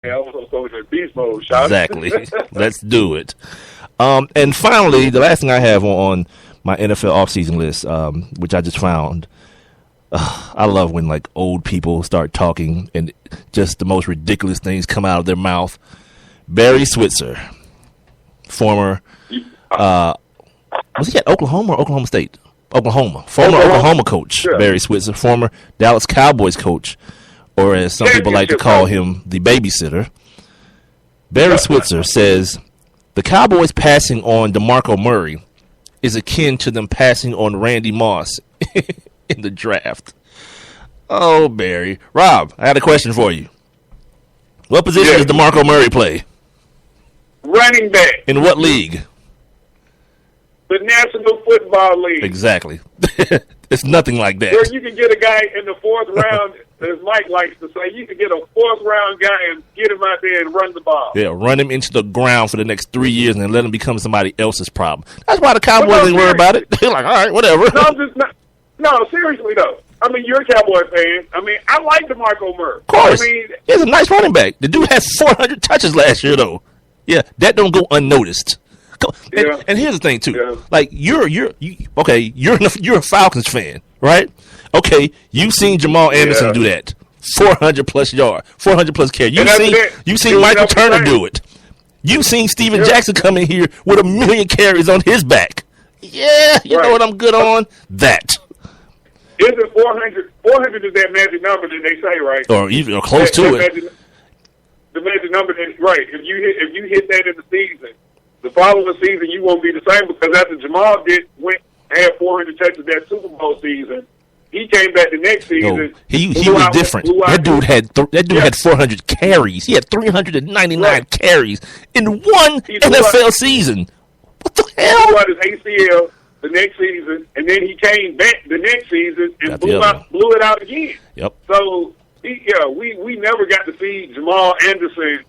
Yeah, I was going to beast mode, shot. Exactly. Let's do it. And finally, the last thing I have on my NFL offseason list, which I just found, I love when like old people start talking and just the most ridiculous things come out of their mouth. Barry Switzer, former, was he at Oklahoma or Oklahoma State? Oklahoma. Former Oklahoma coach, yeah. Barry Switzer, former Dallas Cowboys coach, or as some people like to call him, the babysitter. Barry Switzer says the Cowboys passing on DeMarco Murray is akin to them passing on Randy Moss in the draft. Oh, Barry. Rob, I had a question for you. What position does DeMarco Murray play? Running back. In what league? The National Football League. Exactly. It's nothing like that. Where you can get a guy in the fourth round, as Mike likes to say, you can get a fourth round guy and get him out there and run the ball. Yeah, run him into the ground for the next 3 years and then let him become somebody else's problem. That's why the Cowboys didn't worry about it. They're like, all right, whatever. No, seriously though. I mean, you're a Cowboy fan. I mean, I like DeMarco Murray. Of course. I mean, he's a nice running back. The dude has 400 touches last year, though. Yeah, that don't go unnoticed. And here's the thing too. Yeah. Like you're a Falcons fan, right? Okay, you've seen Jamal Anderson do that. 400 plus yards, 400 plus carries. You've seen Michael Turner do it. You've seen Steven Jackson come in here with 1 million carries on his back. Yeah, you know what I'm good on? That. Is it 400? 400 is that magic number that they say, right? Or close to it. The magic number is right. If you hit that in the season, the following season you won't be the same, because after Jamal had 400 touches that Super Bowl season, he came back the next season. No, he was different. That dude had 400 carries. He had 399 carries in one NFL season. What the hell? He got his ACL the next season, and then he came back the next season and blew it out again. Yep. So we never got to see Jamal Anderson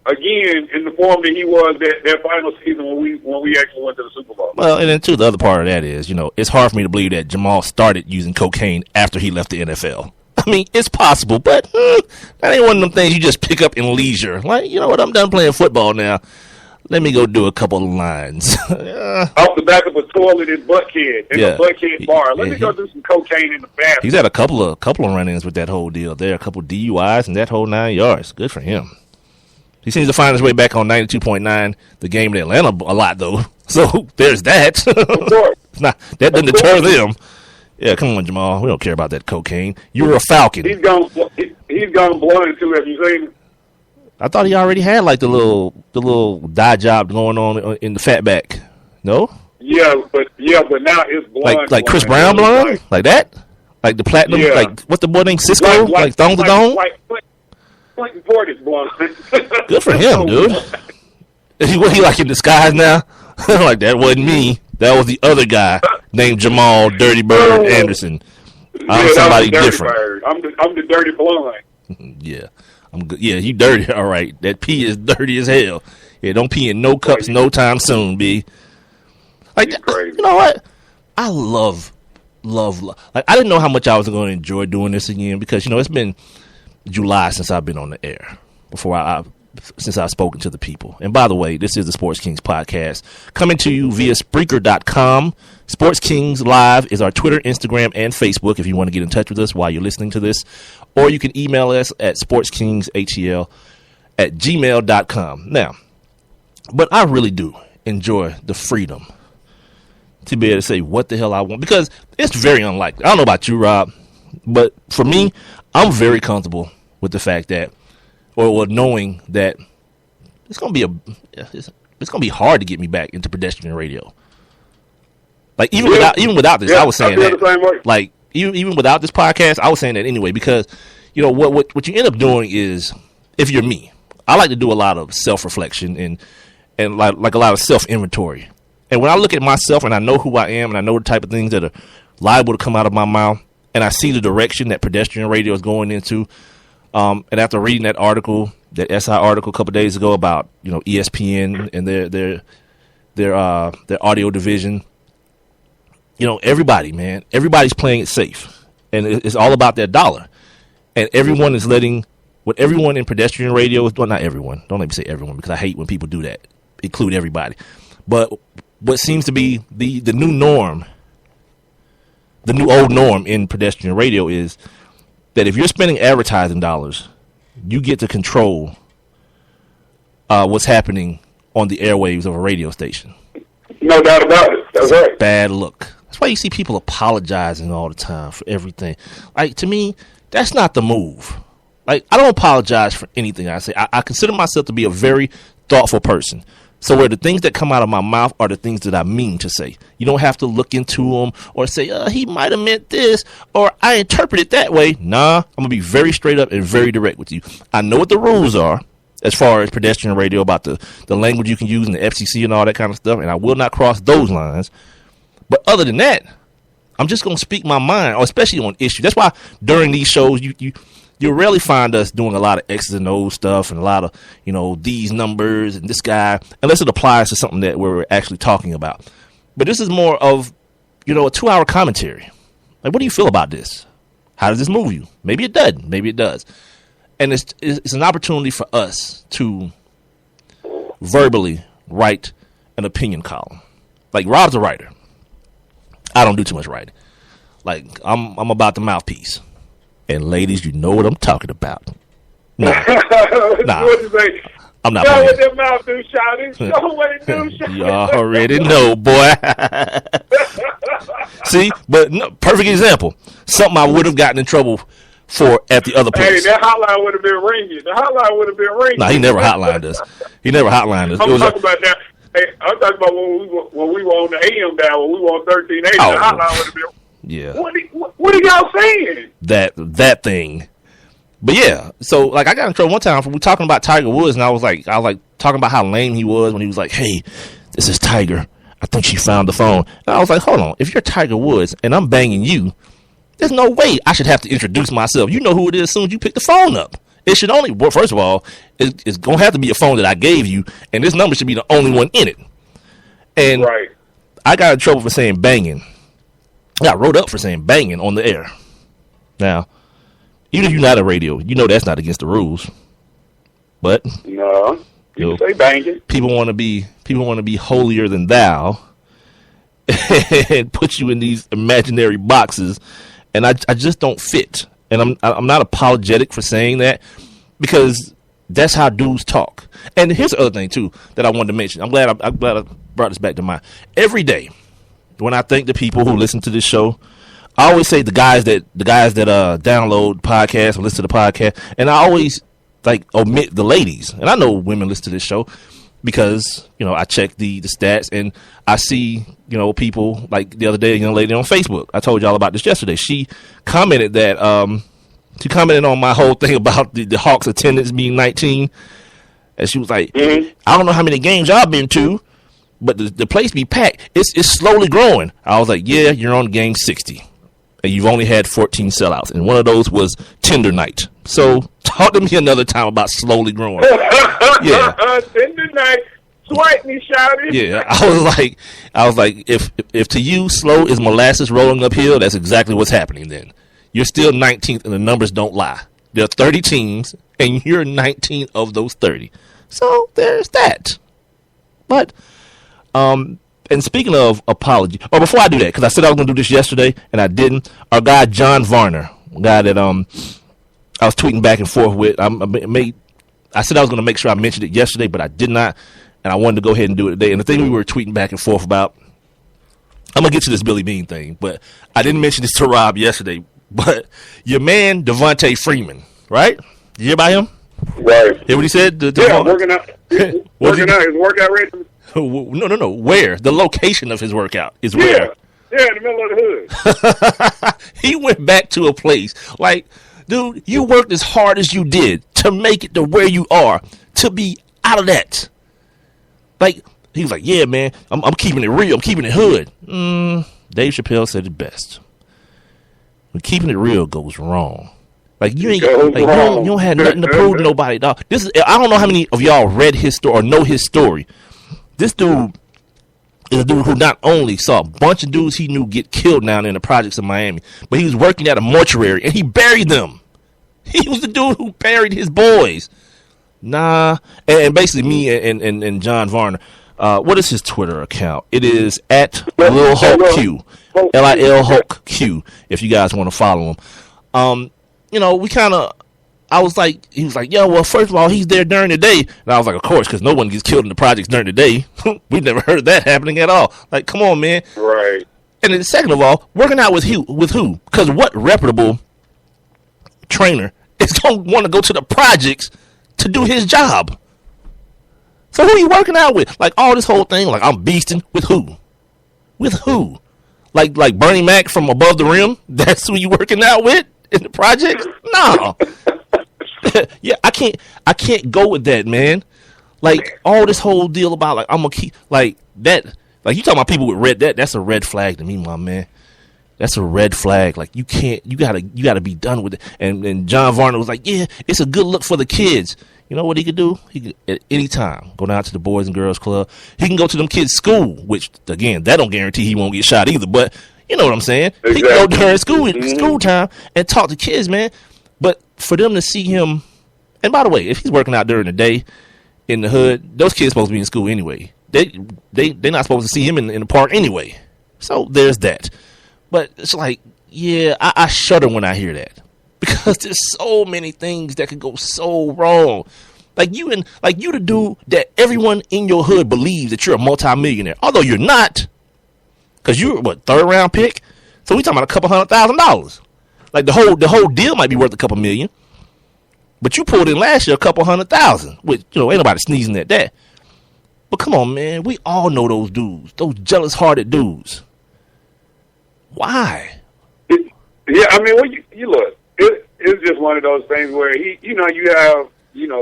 again in the form that he was that final season when we actually went to the Super Bowl. Well, and then too, the other part of that is, it's hard for me to believe that Jamal started using cocaine after he left the NFL. I mean, it's possible, but that ain't one of them things you just pick up in leisure. Like, you know what, I'm done playing football now. Let me go do a couple of lines. Off the back of a toilet in Buckhead, a Buckhead bar. Let me go do some cocaine in the bathroom. He's had a couple of run-ins with that whole deal there, a couple of DUIs and that whole 9 yards. Good for him. He seems to find his way back on 92.9, the game in Atlanta a lot, though. So there's that. Of course. That doesn't deter them. Yeah, come on, Jamal. We don't care about that cocaine. You're a Falcon. He's gone blind, too. Have you seen him? I thought he already had like the little dye job going on in the fat back. No? Yeah, but now it's blonde. Like Chris Brown blonde? Like that? Like the platinum? Yeah. Like what's the boy named Cisco? Like Thong the Dome? Clinton Portis blonde. Good for him, dude. What, he like in disguise now? Like, that wasn't me. That was the other guy named Jamal Dirty Bird Anderson. I'm somebody different. I'm the dirty blonde. Yeah. I'm good. Yeah, you dirty. All right. That pee is dirty as hell. Yeah, don't pee in no cups no time soon, B. Like, you know what? I love. Like, I didn't know how much I was going to enjoy doing this again because, it's been July since I've been on the air since I've spoken to the people. And by the way, this is the Sports Kings podcast coming to you via Spreaker.com. Sports Kings Live is our Twitter, Instagram, and Facebook if you want to get in touch with us while you're listening to this. Or you can email us at sportskingshl@gmail.com. Now, but I really do enjoy the freedom to be able to say what the hell I want, because it's very unlikely. I don't know about you, Rob, but for me, I'm very comfortable with the fact that, or knowing that it's gonna be hard to get me back into pedestrian radio. Like even without this, I was saying that. Like even without this podcast, I was saying that anyway, because what you end up doing is, if you're me, I like to do a lot of self-reflection and like a lot of self-inventory. And when I look at myself and I know who I am and I know the type of things that are liable to come out of my mouth, and I see the direction that pedestrian radio is going into, and after reading that article, that SI article a couple of days ago about ESPN and their audio division, everybody's playing it safe, and it's all about their dollar, and everyone is letting what everyone in pedestrian radio, well, not everyone, don't let me say everyone because I hate when people do that, include everybody. But what seems to be the new norm, the new old norm in pedestrian radio is that if you're spending advertising dollars, you get to control what's happening on the airwaves of a radio station. No doubt about it. That's right. Bad look. That's why you see people apologizing all the time for everything. Like, to me, that's not the move. Like, I don't apologize for anything I say. I consider myself to be a very thoughtful person. So where the things that come out of my mouth are the things that I mean to say. You don't have to look into them or say, he might have meant this, or I interpret it that way. Nah, I'm going to be very straight up and very direct with you. I know what the rules are as far as pedestrian radio about the language you can use in the FCC and all that kind of stuff, and I will not cross those lines. But other than that, I'm just going to speak my mind, especially on issues. That's why during these shows, you rarely find us doing a lot of X's and O's stuff and a lot of, these numbers and this guy, unless it applies to something that we're actually talking about. But this is more of, a 2-hour commentary. Like, what do you feel about this? How does this move you? Maybe it doesn't. Maybe it does. And it's an opportunity for us to verbally write an opinion column. Like, Rob's a writer. I don't do too much writing. Like, I'm about the mouthpiece. And ladies, you know what I'm talking about. Nah. What you say? I'm not Show playing. what them mouth do, shawty. Show what it do, shawty. You already know, boy. See? But no, perfect example. Something I would have gotten in trouble for at the other place. Hey, that hotline would have been ringing. The hotline would have been ringing. Nah, he never hotlined us. I'm talking about that. Hey, I'm talking about when we were on the AM dial, when we were on 1380. Oh. The hotline would have been. Yeah. What are y'all saying? That thing. But yeah, so like I got in trouble one time for we talking about Tiger Woods, and I was like talking about how lame he was when he was like, "Hey, this is Tiger. I think she found the phone." And I was like, "Hold on, if you're Tiger Woods and I'm banging you, there's no way I should have to introduce myself. You know who it is as soon as you pick the phone up. It should only, well, first of all, it's gonna have to be a phone that I gave you, and this number should be the only one in it." And right. I got in trouble for saying banging. I got wrote up for saying banging on the air. Now, even if you're not a radio, you know that's not against the rules. But no, you can say banging. People want to be holier than thou and put you in these imaginary boxes, and I just don't fit. And I'm not apologetic for saying that because that's how dudes talk. And here's the other thing too that I wanted to mention. I'm glad I brought this back to mind. Every day when I thank the people who listen to this show, I always say the guys that download podcasts or listen to the podcast, and I always omit the ladies. And I know women listen to this show because I check the stats and I see people like the other day, a young lady on Facebook. I told y'all about this yesterday. She commented that she commented on my whole thing about the Hawks attendance being 19, and she was like, I don't know how many games y'all been to, but the place be packed. It's slowly growing. I was like, yeah, you're on game 60. And you've only had 14 sellouts. And one of those was Tender Night. So talk to me another time about slowly growing. Yeah. Tender Night. Swipe me, shouty. Yeah. I was like, if to you slow is molasses rolling uphill, that's exactly what's happening then. You're still 19th and the numbers don't lie. There are 30 teams and you're 19 of those 30. So there's that. But and speaking of apology, or before I do that, because I said I was going to do this yesterday, and I didn't, our guy John Varner, a guy that I was tweeting back and forth with, I said I was going to make sure I mentioned it yesterday, but I did not, and I wanted to go ahead and do it today. And the thing we were tweeting back and forth about, I'm going to get to this Billy Bean thing, but I didn't mention this to Rob yesterday, but your man, Devontae Freeman, right? You hear about him? Right. Hear what he said? Yeah, working out his workout regimen. No. Where? The location of his workout is where? Yeah, in the middle of the hood. He went back to a place. Like, dude, you worked as hard as you did to make it to where you are, to be out of that. Like, he was like, yeah, man, I'm keeping it real. I'm keeping it hood. Dave Chappelle said it best. When keeping it real goes wrong. Like, you ain't you don't have nothing to prove to nobody, dog. I don't know how many of y'all read his story or know his story. This dude is a dude who not only saw a bunch of dudes he knew get killed down in the projects in Miami, but he was working at a mortuary and he buried them. He was the dude who buried his boys. Nah. And basically me and John Varner, what is his Twitter account? It is at Lil Hulk Q. LIL Hulk Q, if you guys want to follow him. We kind of, he was like, yo, well, first of all, he's there during the day. And I was like, of course, because no one gets killed in the projects during the day. We never heard of that happening at all. Like, come on, man. Right. And then second of all, working out with who? Because what reputable trainer is going to want to go to the projects to do his job? So who are you working out with? Like, all this whole thing, like, I'm beasting with who? With who? Like Bernie Mac from Above the Rim? That's who you working out with in the projects? No. Yeah, I can't go with that, man. Like, all this whole deal about, like, I'm gonna keep, like, that, like, you talking about people with red, that's a red flag to me, my man. That's a red flag. Like, you gotta be done with it. And John Varner was like, yeah, it's a good look for the kids. You know what he could do? He could, at any time, go down to the Boys and Girls Club. He can go to them kids' school, which, again, that don't guarantee he won't get shot either, but you know what I'm saying? Exactly. He can go during school time and talk to kids, man. But for them to see him, and by the way, if he's working out during the day in the hood, those kids supposed to be in school anyway. They're not supposed to see him in the park anyway. So there's that. But it's like, yeah, I shudder when I hear that. Because there's so many things that could go so wrong. Like you the dude that everyone in your hood believes that you're a multimillionaire. Although you're not. Because you're, third round pick? So we talking about a couple $100,000. Like the whole deal might be worth a couple million. But you pulled in last year a couple $100,000. Which, ain't nobody sneezing at that. But come on, man. We all know those dudes. Those jealous-hearted dudes. Why? Yeah, I mean, well, you look. It's just one of those things where you have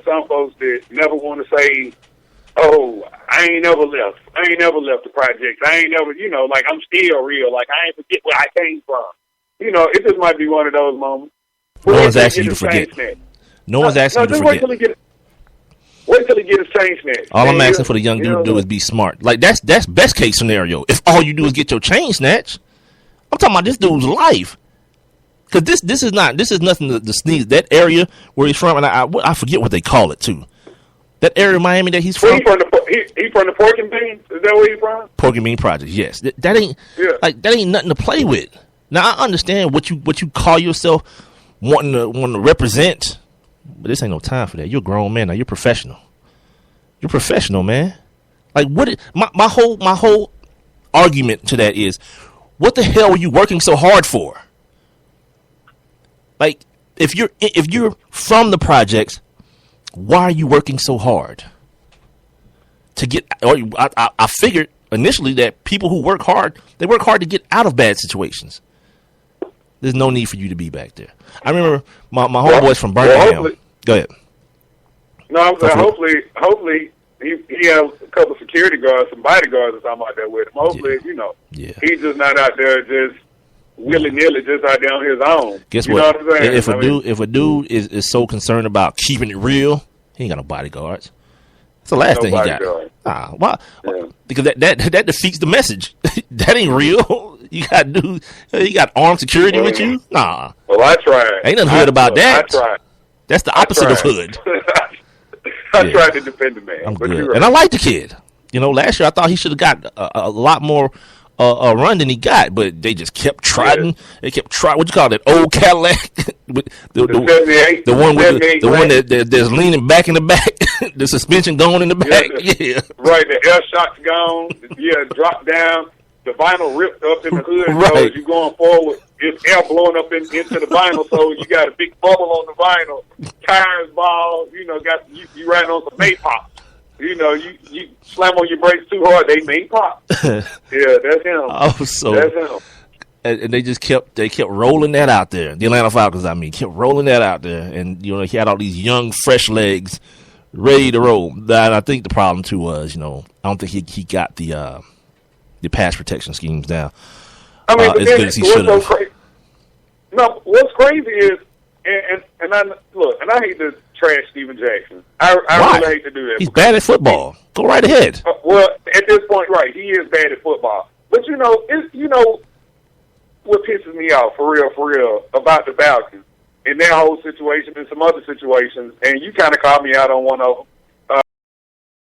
some folks that never want to say, "Oh, I ain't never left the project. I ain't never, like I'm still real. Like I ain't forget where I came from." It just might be one of those moments. No one's asking you to forget. No one's asking you to forget. Wait till he get his chain snatched. All I'm asking for the young dude to do is be smart. Like that's best case scenario. If all you do is get your chain snatched, I'm talking about this dude's life. Because this is nothing to sneeze. That area where he's from, and I forget what they call it too. That area of Miami that he's from. He from the Pork and Bean? Is that where he's from? Pork and Bean Project. Yes, that ain't nothing to play with. Now I understand what you call yourself wanting to represent, but this ain't no time for that. You're a grown man now. You're professional. You're professional, man. Like my whole argument to that is, what the hell are you working so hard for? Like, if you're from the projects, why are you working so hard to get? Or I figured initially that people who work hard, they work hard to get out of bad situations. There's no need for you to be back there. I remember my homeboys from Birmingham. Go ahead. No, I'm saying hopefully he has a couple of security guards, some bodyguards or something like that with him. Hopefully, he's just not out there just willy-nilly just out there on his own. Guess you what? Know what I'm saying? If a dude is so concerned about keeping it real, he ain't got no bodyguards. That's the last thing he got. Why? Yeah. Because that defeats the message. That ain't real. You got armed security with you? Nah. Well, I tried. Ain't nothing hood about that. I tried. That's the opposite of hood. I tried to defend the man. I'm good. Right. And I like the kid. Last year I thought he should have got a lot more run than he got, but they just kept trotting. Yeah. They kept trotting. What you call that old Cadillac? the one that's leaning back in the back, the suspension going in the back. Yeah. Right. The air shock's gone. Yeah, drop down. The vinyl ripped up in the hood. Right. So as you're going forward, it's air blowing up into the vinyl. So you got a big bubble on the vinyl. Tires ball. Got you riding on some Maypop. You slam on your brakes too hard, they may pop. Yeah, that's him. That's him. And they just kept rolling that out there. The Atlanta Falcons, kept rolling that out there. And, he had all these young, fresh legs ready to roll. And I think the problem, too, was, I don't think he got the pass protection schemes down as good as he should have. No, what's crazy is, and I hate to trash Steven Jackson. I really hate to do that. He's bad at football. Go right ahead. Well, at this point, right, he is bad at football. But what pisses me off for real about the Falcons, in their whole situation and some other situations, and you kind of called me out on one of them.